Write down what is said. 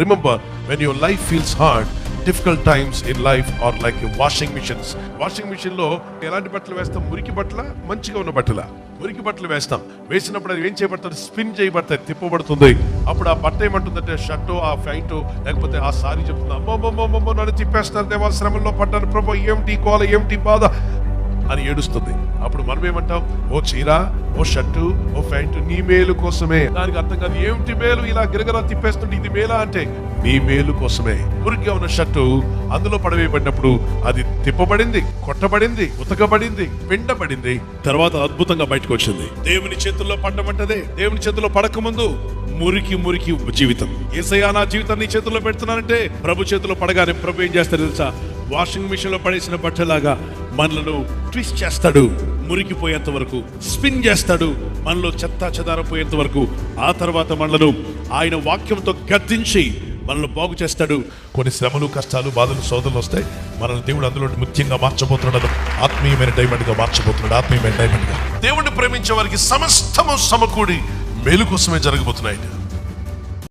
Remember, when your life feels hard, difficult times in life are like washing machines. Washing machine లో ఎలాంటి బట్టలు వేస్తాం? మురికి బట్టల, మంచిగా ఉన్న బట్టల? మురికి బట్టలు వేస్తాం. వేసినప్పుడు అది ఏం చేయబడతారు? స్పిన్ చేయబడతాయి, తిప్పబడుతుంది. అప్పుడు ఆ బట్ట ఏమంటుందంటే, షర్టో ఆ ప్యాంటో లేకపోతే ఆ సారీ చెప్తుంది, అమ్మో నన్ను తిప్పేస్తారు దేవా, శ్రమంలో పడ్డాను ప్రభు, ఏమిటి కోల, ఏమిటి బాధ అని ఏడుస్తుంది. అప్పుడు మనం ఏమంటాం? ఓ చీర, ఓ షర్టు, ఓ ప్యాంటు నీ మేలు కోసమే. దానికి అర్థం కాదు, ఏమిటి మేలు ఇలా గిరగరా తిప్పేస్తుంటే ఇది మేలా అంటే, నీ మేలు కోసమే. మురికిగా ఉన్న షర్టు అందులో పడవేయబడినప్పుడు అది తిప్పబడింది, కొట్టబడింది, ఉతకబడింది, పిండబడింది, తర్వాత అద్భుతంగా బయటకు వచ్చింది. దేవుని చేతుల్లో పడ్డమంటదే. దేవుని చేతుల్లో పడకముందు మురికి జీవితం. యేసయ్యా నా జీవితాన్ని నీ చేతుల్లో పెడుతున్నానంటే, ప్రభు చేతుల్లో పడగానే ప్రభు ఏం చేస్తాడు తెలుసా? వాషింగ్ మిషన్ లో పడేసిన బట్టలాగా మనలను ట్విస్ట్ చేస్తాడు, మురికిపోయేంత వరకు స్పిన్ చేస్తాడు, మనలో చెత్త చెదారం పోయేంత వరకు. ఆ తర్వాత మనలను ఆయన వాక్యంతో గద్దించి మనల్ని బాగు చేస్తాడు. కొన్ని శ్రమలు, కష్టాలు, బాధలు, శోధనలు వస్తాయి. మనల్ని దేవుడు అందులో ముఖ్యంగా మార్చబోతున్నాడు. ఆత్మీయమైన డైమండ్ గా మార్చబోతున్నాడు. ఆత్మీయమైన డైమండ్ గా దేవుడిని ప్రేమించే వారికి సమస్తము సమకూడి మేలు కోసమే జరగబోతున్నాయి.